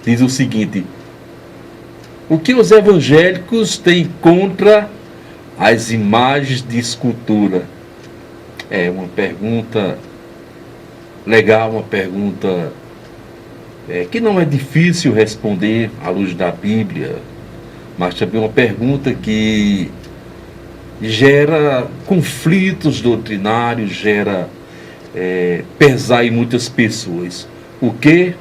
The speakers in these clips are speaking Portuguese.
diz o seguinte: o que os evangélicos têm contra as imagens de escultura? É uma pergunta legal, uma pergunta que não é difícil responder à luz da Bíblia, mas também uma pergunta que gera conflitos doutrinários, gera pesar em muitas pessoas. O que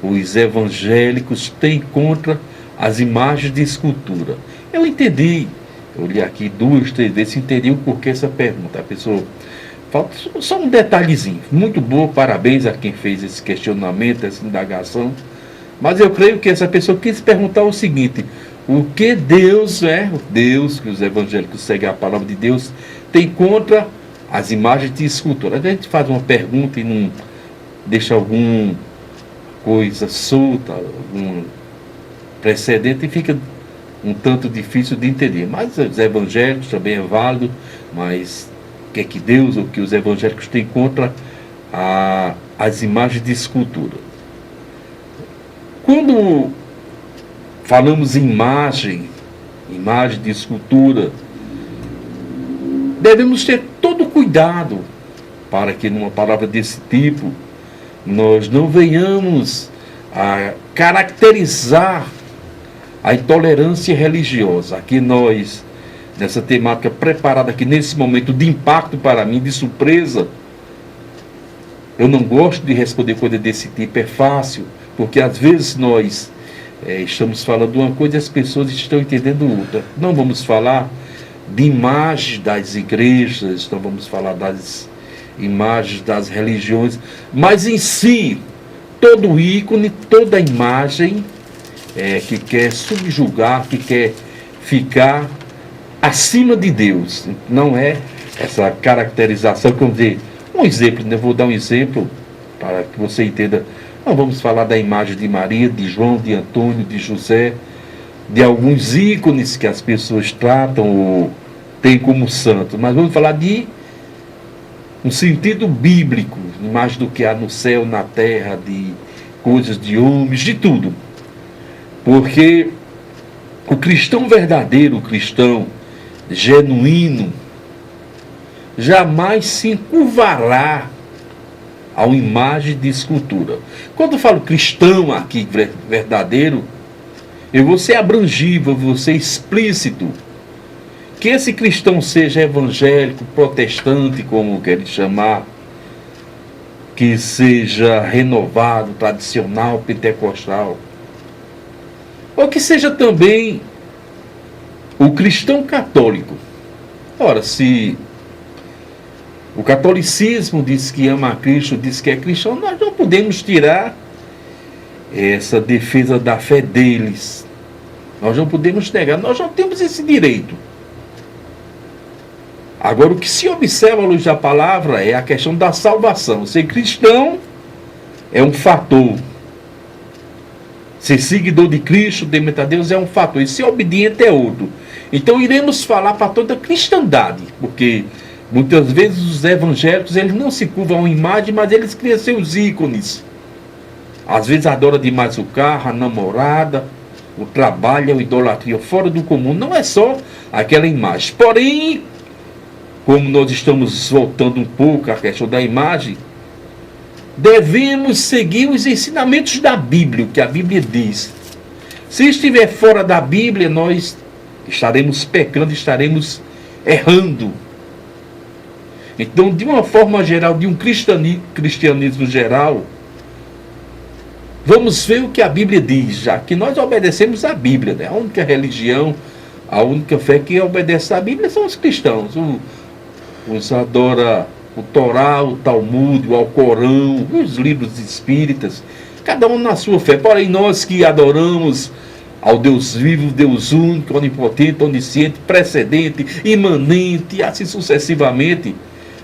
os evangélicos têm contra as imagens de escultura? Eu entendi, eu li aqui 2, 3 vezes, entendi o porquê essa pergunta. A pessoa falta só um detalhezinho. Muito bom, parabéns a quem fez esse questionamento, essa indagação. Mas eu creio que essa pessoa quis perguntar o seguinte: o que Deus, Deus, que os evangélicos seguem a palavra de Deus, tem contra as imagens de escultura? A gente faz uma pergunta e não deixa alguma coisa solta, algum precedente, e fica um tanto difícil de entender. Mas os evangélicos também é válido, mas o que é que Deus, ou que os evangélicos têm contra as imagens de escultura? Quando falamos em imagem de escultura, devemos ter todo cuidado para que numa palavra desse tipo nós não venhamos a caracterizar a intolerância religiosa. Aqui nós, nessa temática preparada aqui nesse momento de impacto para mim, de surpresa, eu não gosto de responder coisa desse tipo, é fácil, porque às vezes nós estamos falando uma coisa e as pessoas estão entendendo outra. Não vamos falar de imagens das igrejas, não vamos falar das imagens das religiões, mas em si, todo ícone, toda imagem que quer subjugar, que quer ficar acima de Deus. Não é essa caracterização, como dizer, um exemplo, eu vou dar um exemplo para que você entenda. Não vamos falar da imagem de Maria, de João, de Antônio, de José, de alguns ícones que as pessoas tratam ou têm como santos, mas vamos falar de um sentido bíblico, imagem do que há no céu, na terra, de coisas de homens, de tudo. Porque o cristão verdadeiro, o cristão genuíno, jamais se encurvará a uma imagem de escultura. Quando eu falo cristão aqui, verdadeiro, eu vou ser abrangível, vou ser explícito. Que esse cristão seja evangélico, protestante, como querem chamar, que seja renovado, tradicional, pentecostal, ou que seja também o cristão católico. Ora, se o catolicismo diz que ama a Cristo, diz que é cristão, nós não podemos tirar essa defesa da fé deles. Nós não podemos negar, nós não temos esse direito. Agora, o que se observa à luz da palavra é a questão da salvação. Ser cristão é um fator. Ser seguidor de Cristo, temente a Deus, é um fator. E ser obediente é outro. Então, iremos falar para toda a cristandade, porque muitas vezes os evangélicos, eles não se curvam a uma imagem, mas eles criam seus ícones. Às vezes adora demais o carro, a namorada, o trabalho, a idolatria fora do comum. Não é só aquela imagem. Porém, como nós estamos voltando um pouco à questão da imagem, devemos seguir os ensinamentos da Bíblia, o que a Bíblia diz. Se estiver fora da Bíblia, nós estaremos pecando, estaremos errando. Então, de uma forma geral, de um cristianismo geral, vamos ver o que a Bíblia diz, já que nós obedecemos à Bíblia, né? A única religião, a única fé que obedece à Bíblia são os cristãos. Os adora o Torá, o Talmud, o Alcorão, os livros espíritas, cada um na sua fé. Porém, nós que adoramos ao Deus vivo, Deus único, onipotente, onisciente, precedente, imanente, e assim sucessivamente,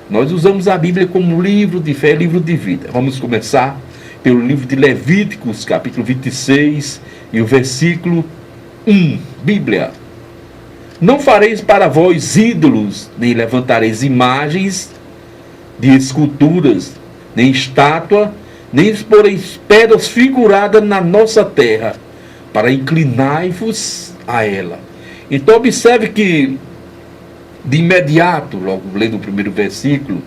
nós usamos a Bíblia como livro de fé, livro de vida. Vamos começar pelo livro de Levíticos, capítulo 26, e o versículo 1. Bíblia. Não fareis para vós ídolos, nem levantareis imagens de esculturas, nem estátua nem exporeis pedras figuradas na nossa terra, para inclinai-vos a ela. Então observe que, de imediato, logo lendo o primeiro versículo,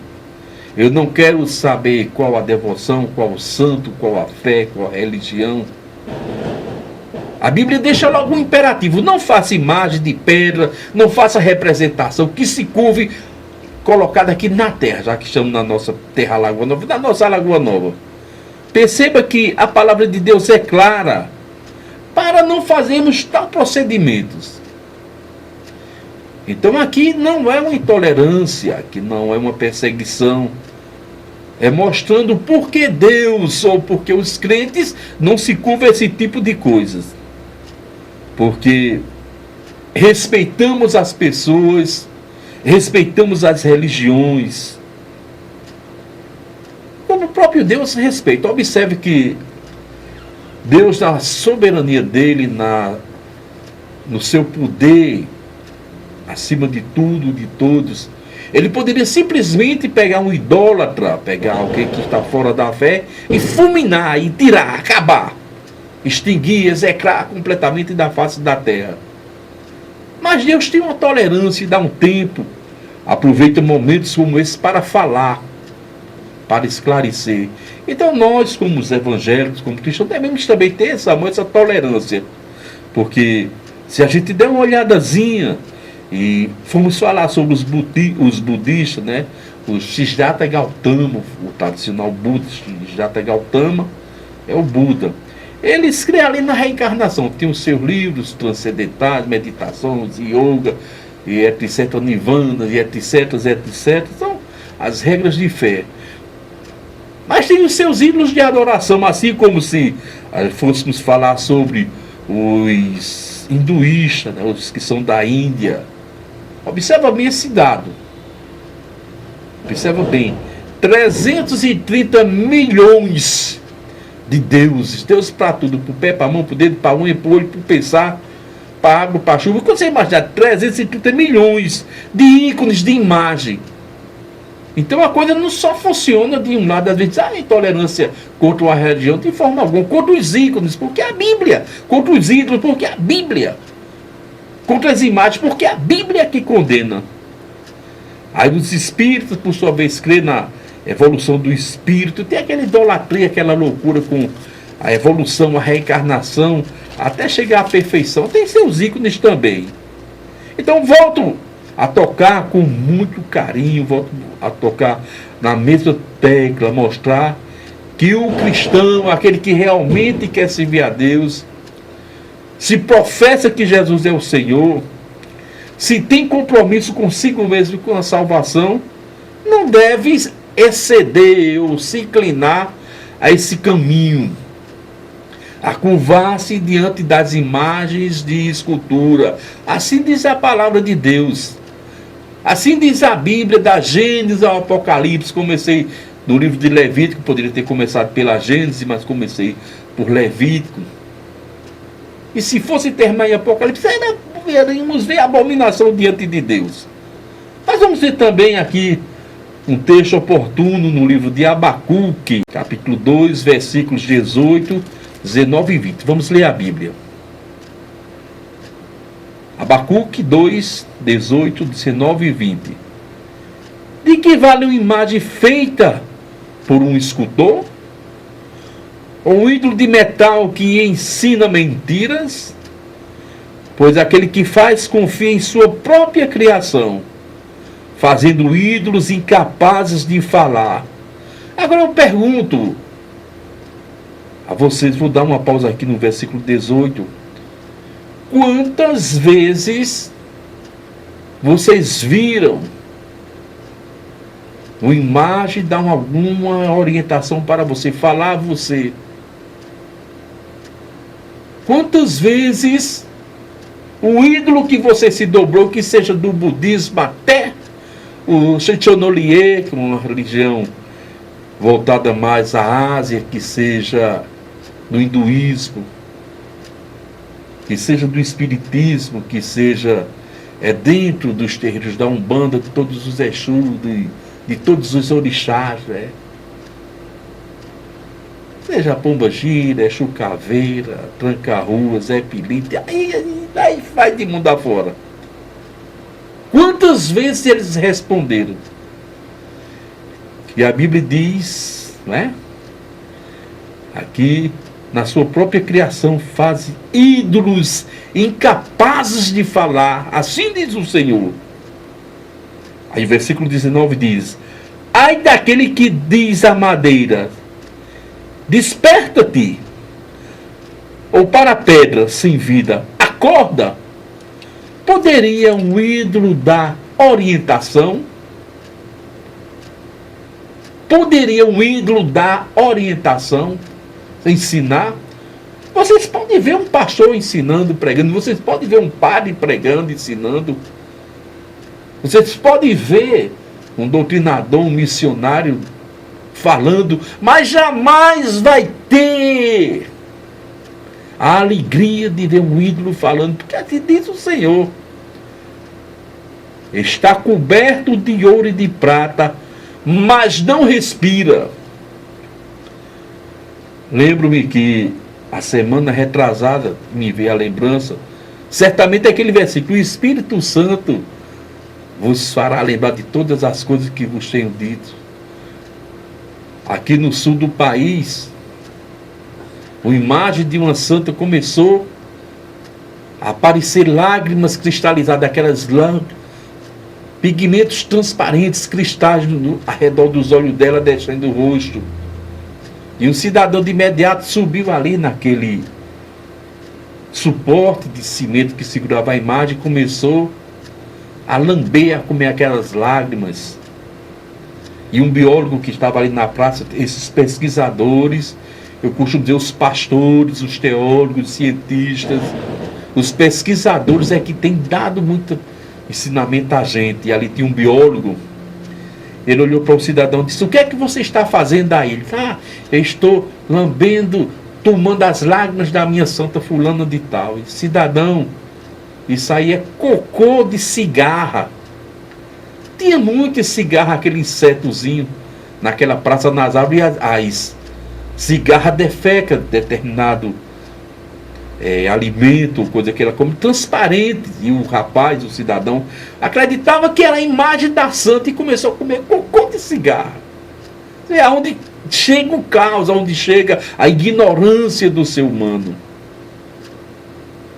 eu não quero saber qual a devoção, qual o santo, qual a fé, qual a religião. A Bíblia deixa logo um imperativo: não faça imagem de pedra, não faça representação que se curve, colocada aqui na terra, já que estamos na nossa terra Lagoa Nova, na nossa Lagoa Nova. Perceba que a palavra de Deus é clara para não fazermos tal procedimentos. Então aqui não é uma intolerância, aqui não é uma perseguição. É mostrando por que Deus ou porque os crentes não se curvam a esse tipo de coisas. Porque respeitamos as pessoas, respeitamos as religiões, como o próprio Deus respeita. Observe que Deus, na soberania dele, no seu poder, acima de tudo, de todos, ele poderia simplesmente pegar um idólatra, pegar alguém que está fora da fé e fulminar, e tirar, acabar, extinguir, execrar completamente da face da terra. Mas Deus tem uma tolerância e dá um tempo, aproveita momentos como esse para falar, para esclarecer. Então nós, como os evangélicos, como cristãos, devemos também ter essa tolerância. Porque se a gente der uma olhadazinha e formos falar sobre os budistas, né? O Siddhartha Gautama, o tradicional Buda, Siddhartha Gautama é o Buda. Ele escreve ali na reencarnação, tem os seus livros transcendentais, meditações, yoga, e etc, nirvana, e etc, etc, são as regras de fé. Mas tem os seus ídolos de adoração, assim como se fôssemos falar sobre os hinduístas, né, os que são da Índia. Observa bem esse dado. Observa bem. 330 milhões de deuses. Deus para tudo. Para o pé, para a mão, para o dedo, para a unha, para o olho, para o pensar, para a água, para a chuva. Quando você imaginar 330 milhões de ícones de imagem. Então a coisa não só funciona de um lado, às vezes, a intolerância contra uma religião de forma alguma, contra os ícones, porque é a Bíblia, contra os ídolos, porque é a Bíblia, contra as imagens, porque é a Bíblia que condena. Aí os espíritos, por sua vez, crê na evolução do espírito, tem aquela idolatria, aquela loucura com a evolução, a reencarnação, até chegar à perfeição. Tem seus ícones também. Então volto a tocar com muito carinho, volto a tocar na mesma tecla, mostrar que o cristão, aquele que realmente quer servir a Deus, se professa que Jesus é o Senhor, se tem compromisso consigo mesmo e com a salvação, não deve exceder ou se inclinar a esse caminho, a curvar-se diante das imagens de escultura. Assim diz a palavra de Deus. Assim diz a Bíblia, da Gênesis ao Apocalipse. Comecei no livro de Levítico, poderia ter começado pela Gênesis, mas comecei por Levítico. E se fosse terminar em Apocalipse, ainda iríamos ver a abominação diante de Deus. Mas vamos ver também aqui um texto oportuno no livro de Abacuque, capítulo 2, versículos 18, 19 e 20. Vamos ler a Bíblia. Abacuque 2, 18, 19 e 20. De que vale uma imagem feita por um escultor? Ou um ídolo de metal que ensina mentiras? Pois aquele que faz confia em sua própria criação, fazendo ídolos incapazes de falar. Agora eu pergunto a vocês, vou dar uma pausa aqui no versículo 18. Quantas vezes vocês viram uma imagem dar alguma orientação para você, falar a você? Quantas vezes o ídolo que você se dobrou, que seja do budismo até o Shintonorie, que é uma religião voltada mais à Ásia, que seja do hinduísmo, que seja do espiritismo, que seja dentro dos terreiros da Umbanda, de todos os Exus, de todos os orixás, né? Seja pomba-gira, chucaveira, tranca-ruas, epilite, aí vai de mundo afora. Quantas vezes eles responderam? E a Bíblia diz, né? Aqui, na sua própria criação, faz ídolos incapazes de falar. Assim diz o Senhor. Aí o versículo 19 diz: ai daquele que diz à madeira, desperta-te, ou para a pedra sem vida, acorda. Poderia um ídolo dar orientação? Poderia um ídolo dar orientação? Ensinar? Vocês podem ver um pastor ensinando, pregando. Vocês podem ver um padre pregando, ensinando. Vocês podem ver um doutrinador, um missionário falando, mas jamais vai ter a alegria de ver um ídolo falando, porque assim diz o Senhor: está coberto de ouro e de prata, mas não respira. Lembro-me que a semana retrasada me veio a lembrança, certamente aquele versículo: o Espírito Santo vos fará lembrar de todas as coisas que vos tenho dito. Aqui no sul do país, uma imagem de uma santa começou a aparecer lágrimas cristalizadas, aquelas pigmentos transparentes, cristais ao redor dos olhos dela, descendo o rosto. E um cidadão de imediato subiu ali naquele suporte de cimento que segurava a imagem e começou a lamber, a comer aquelas lágrimas. E um biólogo que estava ali na praça, esses pesquisadores, eu costumo dizer os pastores, os teólogos, os cientistas, os pesquisadores é que têm dado muito ensinamento a gente. E ali tinha um biólogo. Ele olhou para o cidadão e disse: o que é que você está fazendo aí? Ele disse: eu estou lambendo, tomando as lágrimas da minha santa fulana de tal. E, cidadão, isso aí é cocô de cigarra. Tinha muito cigarra, aquele insetozinho, naquela praça nas árvores, as cigarra defeca determinado alimento, coisa que ela come, transparente. E o rapaz, o cidadão, acreditava que era a imagem da santa e começou a comer cocô de cigarra. É aonde chega o caos, aonde chega a ignorância do ser humano.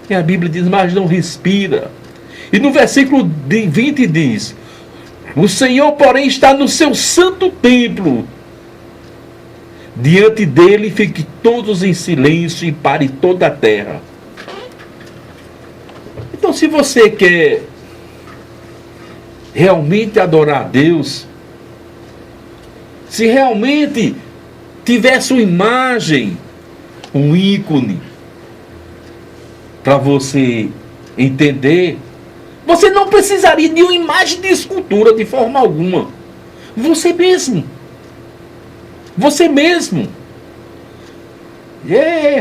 E a Bíblia diz: mas não respira. E no versículo 20 diz: o Senhor, porém, está no seu santo templo. Diante dele fique todos em silêncio e pare toda a terra. Então, se você quer realmente adorar a Deus, se realmente tivesse uma imagem, um ícone, para você entender, você não precisaria de uma imagem de escultura de forma alguma. Você mesmo. Você mesmo.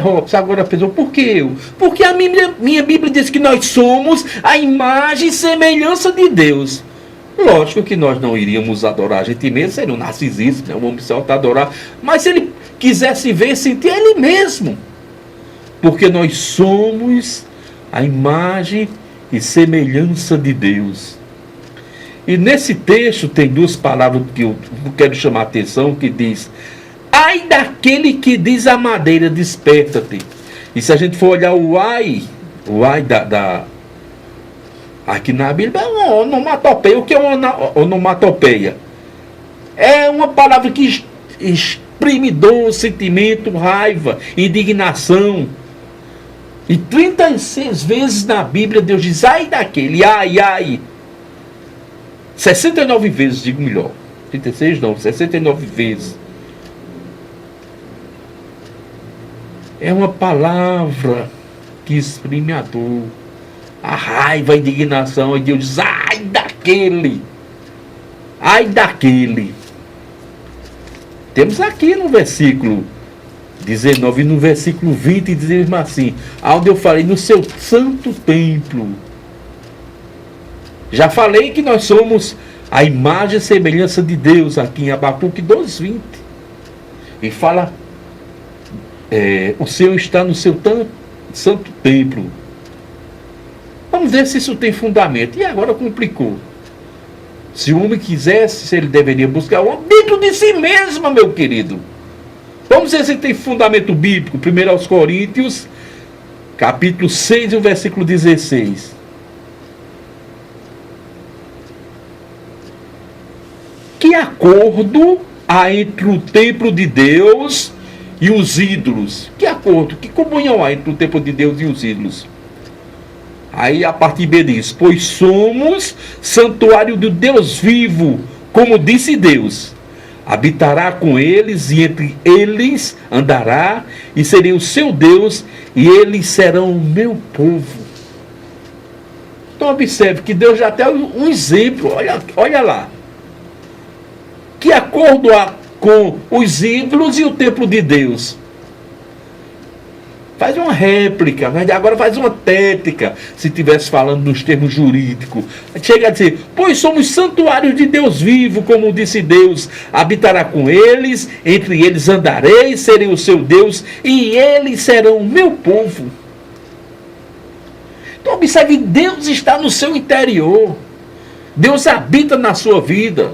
Robson, agora pensou, por que eu? Porque a minha Bíblia diz que nós somos a imagem e semelhança de Deus. Lógico que nós não iríamos adorar a gente mesmo, seria um narcisista, né? Um homem se auto-adorar. Mas se ele quisesse ver, sentir ele mesmo. Porque nós somos a imagem e semelhança de Deus. E nesse texto tem duas palavras que eu quero chamar a atenção, que diz: ai daquele que diz à madeira, desperta-te. E se a gente for olhar o ai aqui na Bíblia, é uma onomatopeia. O que é uma onomatopeia? É uma palavra que exprime dor, sentimento, raiva, indignação. E 36 vezes na Bíblia Deus diz: ai daquele, ai. 69 vezes, digo melhor. 36 não, 69 vezes. É uma palavra que exprime a dor, a raiva, a indignação. E Deus diz: ai daquele. Ai daquele. Temos aqui no versículo 19 e no versículo 20 diz assim: onde eu falei, no seu santo templo. Já falei que nós somos a imagem e semelhança de Deus, aqui em Abacuque 2:20. E fala o Senhor está no seu santo templo. Vamos ver se isso tem fundamento. E agora complicou. Se o homem quisesse, se ele deveria buscar o homem dentro de si mesmo, meu querido. Vamos ver se tem fundamento bíblico. 1 aos Coríntios, capítulo 6, e o versículo 16. Que acordo há entre o templo de Deus e os ídolos? Que acordo, que comunhão há entre o templo de Deus e os ídolos? Aí a parte B diz: pois somos santuário do Deus vivo, como disse Deus. Habitará com eles e entre eles andará, e serei o seu Deus, e eles serão o meu povo. Então observe que Deus já tem um exemplo, olha lá. Que acordo há com os ídolos e o templo de Deus? Faz uma réplica, mas agora faz uma tética, se estivesse falando nos termos jurídicos. Chega a dizer: pois somos santuários de Deus vivo, como disse Deus. Habitará com eles, entre eles andarei, serei o seu Deus, e eles serão o meu povo. Então observe, Deus está no seu interior. Deus habita na sua vida.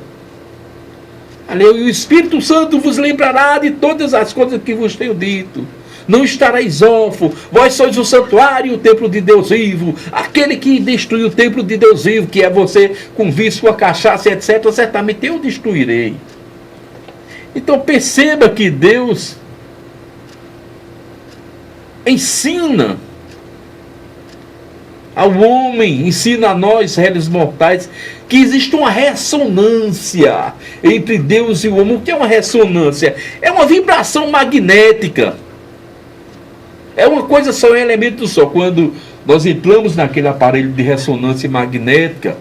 O Espírito Santo vos lembrará de todas as coisas que vos tenho dito. Não estareis órfãos, vós sois o santuário e o templo de Deus vivo. Aquele que destruiu o templo de Deus vivo, que é você com vício, com a cachaça, etc., certamente eu destruirei. Então perceba que Deus ensina ao homem, ensina a nós, réis mortais, que existe uma ressonância entre Deus e o homem. O que é uma ressonância? É uma vibração magnética. É uma coisa só, é um elemento só. Quando nós entramos naquele aparelho de ressonância magnética,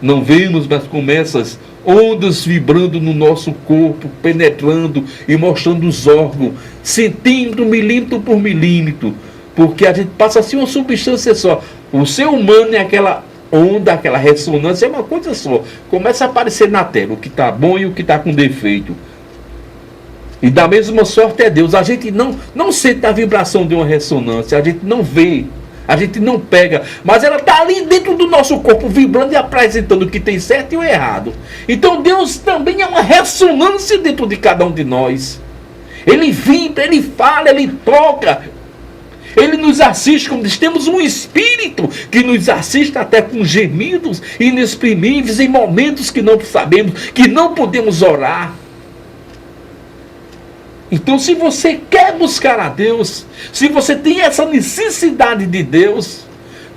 não vemos, mas começam as ondas vibrando no nosso corpo, penetrando e mostrando os órgãos, centímetro, milímetro por milímetro, porque a gente passa assim uma substância só. O ser humano é aquela onda, aquela ressonância, é uma coisa só. Começa a aparecer na tela o que está bom e o que está com defeito. E da mesma sorte é Deus. A gente não sente a vibração de uma ressonância, a gente não vê, a gente não pega, mas ela está ali dentro do nosso corpo, vibrando e apresentando o que tem certo e o errado. Então Deus também é uma ressonância dentro de cada um de nós. Ele vibra, ele fala, ele toca, ele nos assiste, como diz, temos um Espírito que nos assiste até com gemidos inexprimíveis em momentos que não sabemos, que não podemos orar. Então, se você quer buscar a Deus, se você tem essa necessidade de Deus,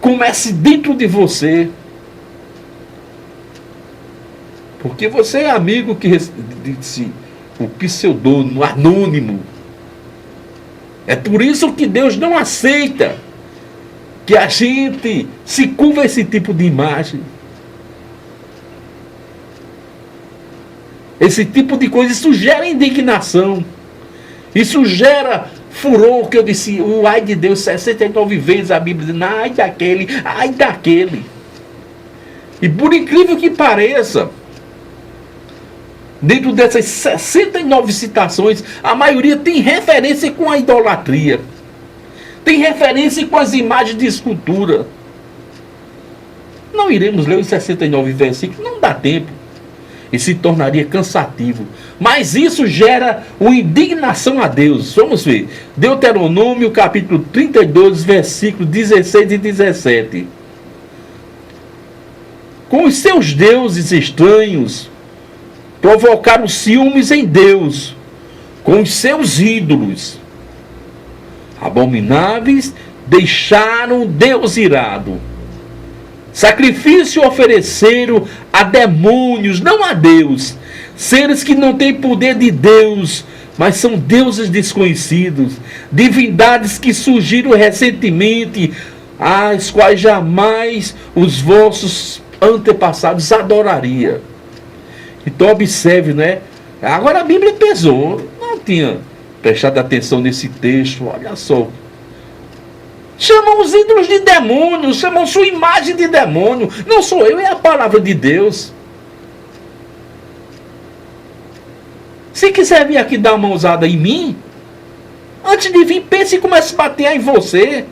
comece dentro de você. Porque você é amigo que disse o pseudônimo, anônimo. É por isso que Deus não aceita que a gente se curva a esse tipo de imagem. Esse tipo de coisa, isso gera indignação. Isso gera furor, que eu disse, o ai de Deus, 69 vezes a Bíblia diz, ai daquele, ai daquele. E por incrível que pareça, dentro dessas 69 citações, a maioria tem referência com a idolatria. Tem referência com as imagens de escultura. Não iremos ler os 69 versículos, não dá tempo. E se tornaria cansativo. Mas isso gera uma indignação a Deus. Vamos ver. Deuteronômio capítulo 32, versículos 16 e 17. Com os seus deuses estranhos, provocaram ciúmes em Deus, com os seus ídolos abomináveis, deixaram Deus irado. Sacrifício ofereceram a demônios, não a Deus, seres que não têm poder de Deus, mas são deuses desconhecidos, divindades que surgiram recentemente, as quais jamais os vossos antepassados adorariam. Então observe, né? Agora a Bíblia pesou, não tinha prestado atenção nesse texto, olha só. Chamam os ídolos de demônios, chamam sua imagem de demônio. Não sou eu, é a palavra de Deus. Se quiser vir aqui dar uma ousada em mim, Antes de vir, pense e comece a bater em você.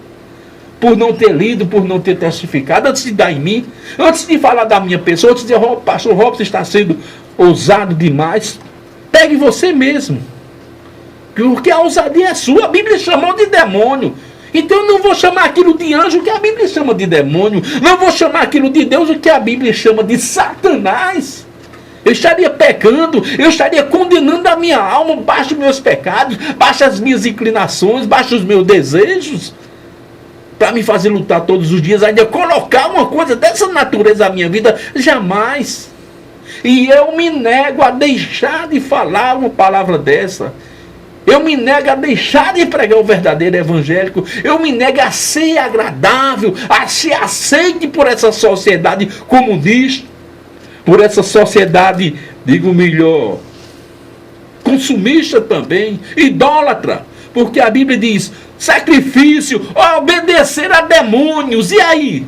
Por não ter lido, por não ter testificado, antes de dar em mim, antes de falar da minha pessoa, antes de dizer, pastor Robson está sendo ousado demais, pegue você mesmo. Porque a ousadia é sua, a Bíblia chamou de demônio. Então eu não vou chamar aquilo de anjo que a Bíblia chama de demônio. Não vou chamar aquilo de Deus que a Bíblia chama de Satanás. Eu estaria pecando, eu estaria condenando a minha alma, baixo meus pecados, baixo as minhas inclinações, baixo os meus desejos, para me fazer lutar todos os dias, ainda colocar uma coisa dessa natureza na minha vida, jamais. E eu me nego a deixar de falar uma palavra dessa. Eu me nego a deixar de pregar o verdadeiro evangélico. Eu me nego a ser agradável, a ser aceite por essa sociedade comunista, por essa sociedade, digo melhor, consumista também, idólatra. Porque a Bíblia diz, sacrifício, obedecer a demônios. E aí?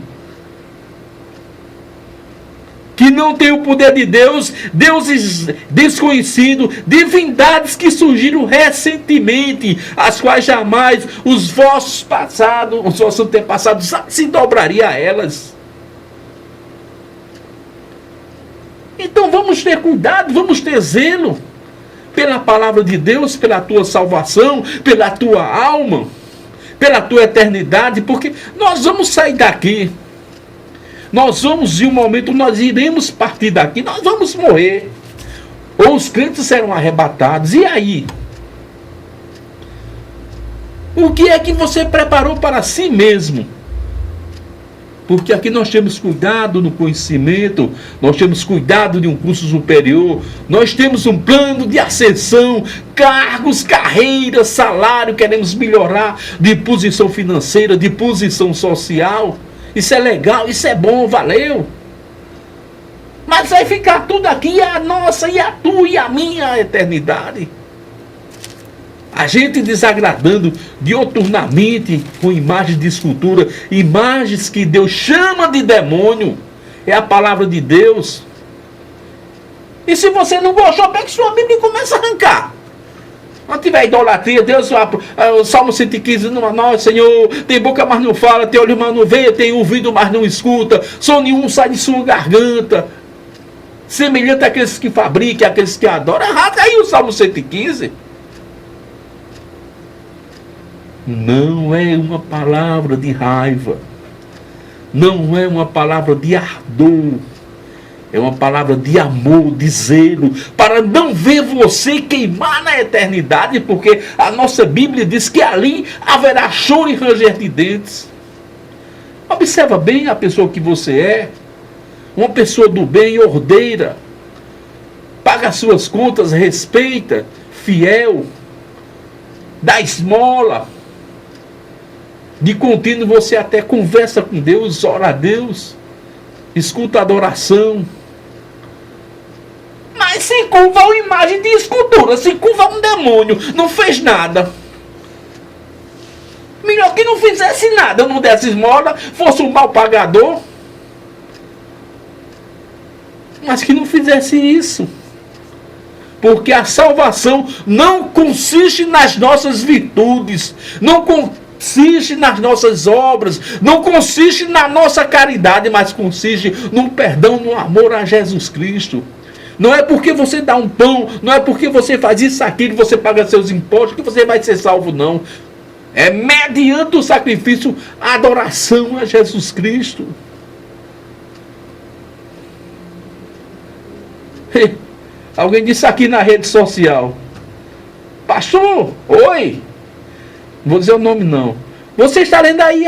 Que não tem o poder de Deus, deuses desconhecidos, divindades que surgiram recentemente, as quais jamais os vossos antepassados se dobrariam a elas. Então vamos ter cuidado, vamos ter zelo pela palavra de Deus, pela tua salvação, pela tua alma, pela tua eternidade, porque nós vamos sair daqui. Nós vamos, em um momento, nós iremos partir daqui, nós vamos morrer. Ou os crentes serão arrebatados. E aí? O que é que você preparou para si mesmo? Porque aqui nós temos cuidado no conhecimento, nós temos cuidado de um curso superior, nós temos um plano de ascensão, cargos, carreiras, salário, queremos melhorar de posição financeira, de posição social. Isso é legal, isso é bom, valeu. Mas vai ficar tudo aqui, a nossa, e a tua, e a minha eternidade. A gente desagradando dioturnamente com imagens de escultura, imagens que Deus chama de demônio. É a palavra de Deus. E se você não gostou, pega sua Bíblia e começa a arrancar. Quando tiver idolatria, Deus, o Salmo 115, nossa, Senhor, tem boca, mas não fala, tem olho, mas não vê, tem ouvido, mas não escuta, som nenhum sai de sua garganta, semelhante àqueles que fabricam, àqueles que adoram. Arrata aí o Salmo 115. Não é uma palavra de raiva, não é uma palavra de ardor, é uma palavra de amor, de zelo, para não ver você queimar na eternidade, porque a nossa Bíblia diz que ali haverá choro e ranger de dentes. Observa bem a pessoa que você é, uma pessoa do bem, ordeira, paga as suas contas, respeita, fiel, dá esmola. De contínuo você até conversa com Deus, ora a Deus, escuta a adoração. Mas se curva uma imagem de escultura, se curva um demônio, não fez nada. Melhor que não fizesse nada, não desse esmola, fosse um mal pagador. Mas que não fizesse isso. Porque a salvação não consiste nas nossas virtudes, não consiste nas nossas obras, não consiste na nossa caridade, mas consiste no perdão, no amor a Jesus Cristo. Não é porque você dá um pão, não é porque você faz isso, aquilo, você paga seus impostos, que você vai ser salvo, não. É mediante o sacrifício, a adoração a Jesus Cristo. Alguém disse aqui na rede social: pastor, oi, não vou dizer o nome não, você está lendo aí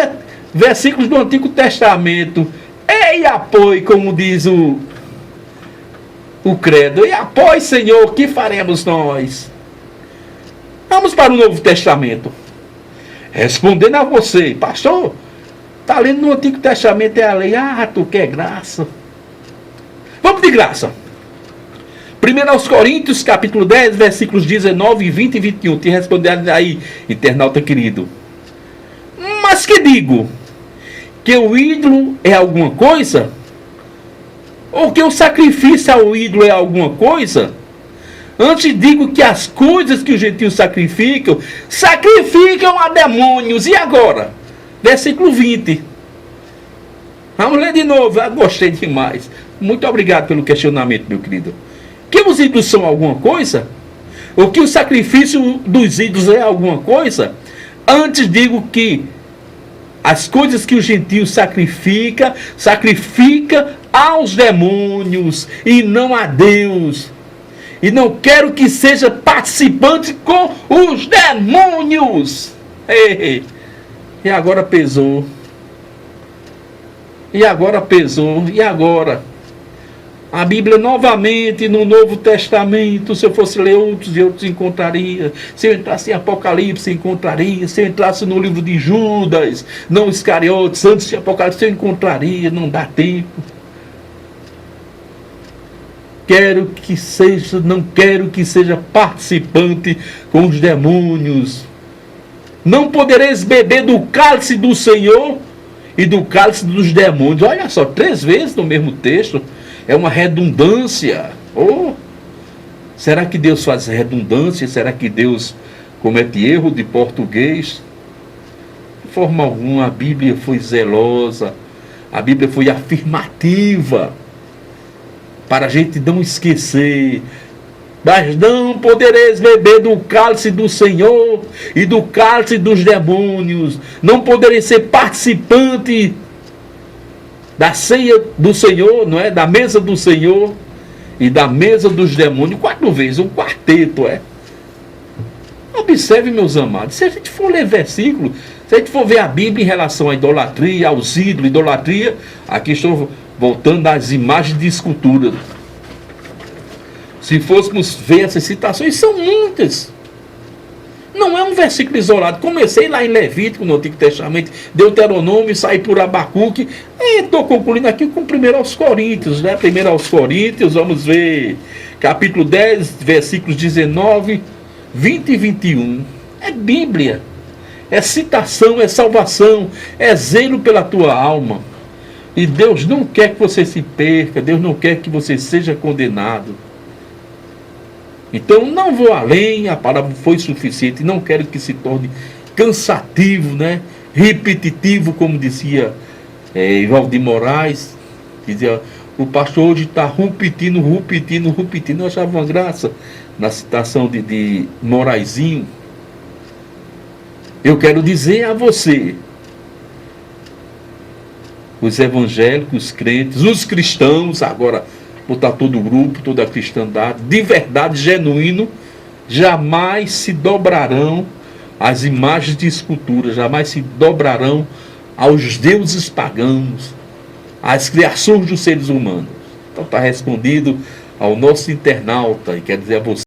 versículos do Antigo Testamento, e apoie, como diz o credo, e apoie, Senhor, que faremos nós? Vamos para o Novo Testamento. Respondendo a você, pastor, está lendo no Antigo Testamento, é a lei, tu quer graça? Vamos de graça. 1 Coríntios, capítulo 10, versículos 19, 20 e 21. Te respondendo aí, internauta querido. Mas que digo? Que o ídolo é alguma coisa? Ou que o sacrifício ao ídolo é alguma coisa? Antes digo que as coisas que os gentios sacrificam, sacrificam a demônios. E agora? Versículo 20. Vamos ler de novo. Eu gostei demais. Muito obrigado pelo questionamento, meu querido. Que os ídolos são alguma coisa? O que o sacrifício dos ídolos é alguma coisa? Antes digo que as coisas que os gentios sacrifica aos demônios e não a Deus. E não quero que seja participante com os demônios. Ei, e agora pesou. E agora pesou. E agora? A Bíblia novamente no Novo Testamento, se eu fosse ler outros e outros encontraria. Se eu entrasse em Apocalipse, encontraria. Se eu entrasse no livro de Judas, não Iscariotes, antes de Apocalipse, eu encontraria. Não dá tempo. Não quero que seja participante com os demônios. Não podereis beber do cálice do Senhor e do cálice dos demônios. Olha só, 3 vezes no mesmo texto. É uma redundância. Oh, será que Deus faz redundância? Será que Deus comete erro de português? De forma alguma, a Bíblia foi zelosa. A Bíblia foi afirmativa. Para a gente não esquecer. Mas não podereis beber do cálice do Senhor e do cálice dos demônios. Não podereis ser participante da ceia do Senhor, não é? Da mesa do Senhor e da mesa dos demônios. 4 vezes, um quarteto, é? Observe, meus amados, se a gente for ler versículo, se a gente for ver a Bíblia em relação à idolatria, aos ídolos, idolatria, aqui estou voltando às imagens de escultura. Se fôssemos ver essas citações, são muitas. Não é um versículo isolado. Comecei lá em Levítico, no Antigo Testamento, Deuteronômio, saí por Abacuque, e estou concluindo aqui com 1 aos Coríntios, né? 1 aos Coríntios, vamos ver, capítulo 10, versículos 19, 20 e 21. É Bíblia, é citação, é salvação, é zelo pela tua alma. E Deus não quer que você se perca, Deus não quer que você seja condenado. Então não vou além, a palavra foi suficiente, não quero que se torne cansativo, né? Repetitivo, como dizia Ivaldir Moraes, dizia, o pastor hoje está repetindo. Eu achava uma graça na citação de Moraizinho. Eu quero dizer a você, os evangélicos, os crentes, os cristãos, agora botar todo o grupo, toda a cristandade, de verdade, genuíno, jamais se dobrarão às imagens de escultura, jamais se dobrarão aos deuses pagãos, às criações dos seres humanos. Então está respondido ao nosso internauta, e quer dizer a você,